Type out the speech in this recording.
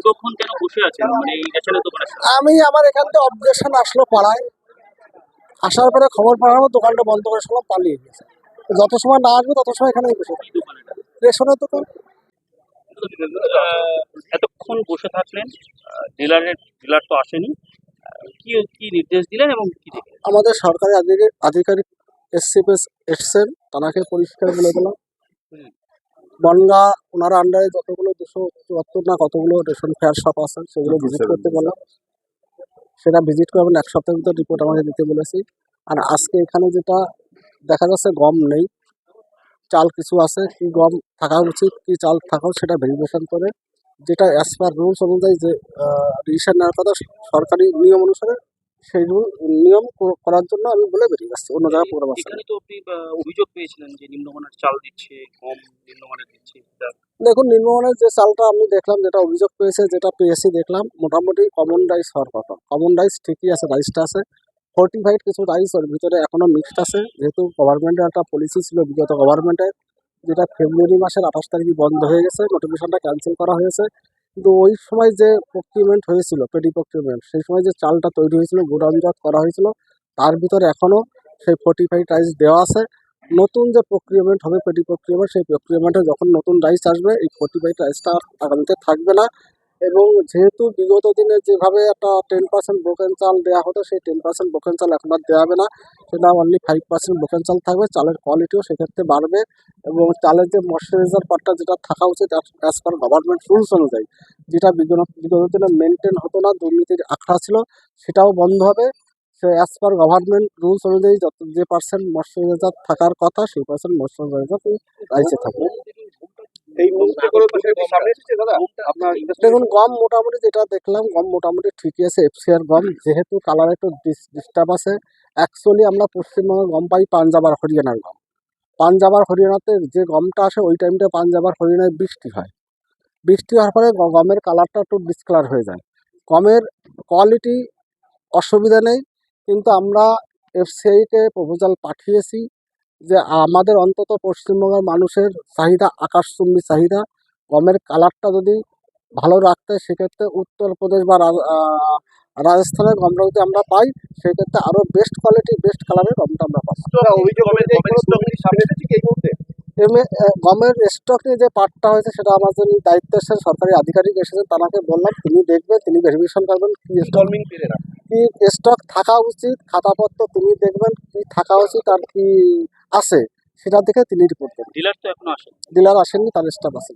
এতক্ষণ কেন বসে আছেন মানে এই রেশনের দোকানের সামনে? আমি আমার এখান থেকে অবজেকশন আসলো পাড়ায়, আসার পরে খবর পাঠানো দোকানটা বন্ধ করে শুনলাম পালিয়ে গেছে। যত সময় না আসবে তত সময় এখানেই বসে কি দোকান এটা? রেশনের দোকান। এতক্ষণ বসে থাকলেন, ডিলার তো আসেনি। কি কি নির্দেশ দিলেন এবং কি দেখলেন? আমাদের সরকারি আধিকারিক এসছেন, তানাকে পরিষ্কার বলে দিলাম হুম। বনগা ওনার আন্ডারে যতগুলো 274 না কতগুলো রেশন ফেয়ার শপ আছে সেগুলো ভিজিট করতে বললাম। সেটা ভিজিট করবেন, 1 সপ্তাহের ভিতর রিপোর্ট আমাকে দিতে বলেছি। আর আজকে এখানে যেটা দেখা যাচ্ছে গম নেই, চাল কিছু আছে, কি গম থাকা উচিত কি চাল থাকা সেটা ভেরিফিকেশন করে যেটা অ্যাজ পার রুলস অনুযায়ী যে ডিসিশন নেওয়ার কথা সরকারি নিয়ম অনুসারে সেই নিয়ম করার জন্য আমি বলে বেরিয়ে যাচ্ছি অন্য জায়গায় প্রোগ্রাম আছে। এখানে তো আপনি অভিযোগ পেয়েছিলেন যে নিম্নমানের চাল দিচ্ছে, গম নিম্নমানের দিচ্ছে। দেখুন, নিম্নমানের যে চালটা আমি দেখলাম, যেটা অভিযোগ যেটা পেয়েছি দেখলাম মোটামুটি কমন রাইস হওয়ার কথা। কমন রাইস ঠিকই আছে, রাইসটা আছে, ফোর্টিফাইড কিছু রাইস ওর ভিতরে এখনো মিক্সড আছে, যেহেতু গভর্নমেন্টের একটা পলিসি ছিল বিগত গভর্নমেন্টের, যেটা ফেব্রুয়ারি মাসের 28 তারিখে বন্ধ হয়ে গেছে, নোটিফিকেশনটা ক্যান্সেল করা হয়েছে। কিন্তু ওই সময় যে প্রকিউরমেন্ট হয়েছিল, পেডি প্রকিউরমেন্ট, সেই সময় যে চালটা তৈরি হয়েছিল, গুদামজাত করা হয়েছিল, তার ভিতরে এখনো সেই ফোর্টিফাইড রাইস দেওয়া আছে। নতুন যে প্রক্রিয়ামেন্ট হবে পেডি প্রক্রিয়ামেন্ট, সেই প্রক্রিয়ামেন্টে যখন নতুন রাইস আসবে এই ফোর্টিফাইড রাইসটা আগামীতে থাকবে না। এবং যেহেতু বিগত দিনে যেভাবে একটা 10% ব্রোকেন চাল দেওয়া হতো, সেই 10% ব্রোকেন চাল এখন আর দেওয়া হবে না, সেটা অনলি 5% ব্রোকেন চাল থাকবে। চালের কোয়ালিটিও সেক্ষেত্রে বাড়বে এবং চালের যে ময়শ্চারাইজার পার্টটা যেটা থাকা উচিত অ্যাজ পার গভর্নমেন্ট রুলস অনুযায়ী, যেটা বিগত দিনে মেনটেন হতো না, দুর্নীতির আখড়া ছিল, সেটাও বন্ধ হবে। সে অ্যাজ পার গভর্নমেন্ট রুলস অনুযায়ী যে পার্সেন্ট ময়শ্চারাইজার থাকার কথা সেই পার্সেন্ট ময়শ্চারাইজার রাইসে থাকবে। এই মুহূর্তে কোনো বিষয় কি সামনে এসেছে দাদা আপনার? দেখুন, গম মোটামুটি যেটা দেখলাম গম মোটামুটি ঠিকই আছে, এফসিআর গম, যেহেতু কালার একটু ডিস্টার্ব আছে। অ্যাকচুয়ালি আমরা পশ্চিমবঙ্গে গম পাই পাঞ্জাব আর হরিয়ানার গম। পাঞ্জাব আর হরিয়ানাতে যে গমটা আসে ওই টাইমটা পাঞ্জাব আর হরিয়ানায় বৃষ্টি হয়, বৃষ্টি হওয়ার ফলে গমের কালারটা একটু ডিসকালার হয়ে যায়। গমের কোয়ালিটি অসুবিধা নেই, কিন্তু আমরা এফসিআইকে প্রপোজাল পাঠিয়েছি যে আমাদের অন্তত পশ্চিমবঙ্গের মানুষের চাহিদা আকাশচুম্বী চাহিদা, গমের কালারটা যদি ভালো রাখতে, সেক্ষেত্রে উত্তরপ্রদেশ বা রাজস্থানের গমটা যদি আমরা পাই, সেক্ষেত্রে আরও বেস্ট কোয়ালিটি বেস্ট কালারের গমটা আমরা পাবো। অভিযোগ অনুযায়ী কোনো স্টক কি সামনে এসেছে কি এই মুহূর্তে? গমের স্টক নিয়ে যে পার্টটা হয়েছে সেটা আমাদের দায়িত্বের সরকারি আধিকারিক এসেছেন, তাকে বললাম তিনি দেখবেন, তিনি ভেরিফিকেশন করবেন কি স্টলমিং পেরে না কি স্টক থাকা উচিত, খাতাপত্র তিনি দেখবেন কি থাকা উচিত আর কি আছে, সেটা দেখে তিনি রিপোর্ট করবেন। ডিলার তো এখনো আসেনি। ডিলার আসেননি, তার স্টাফ আছে।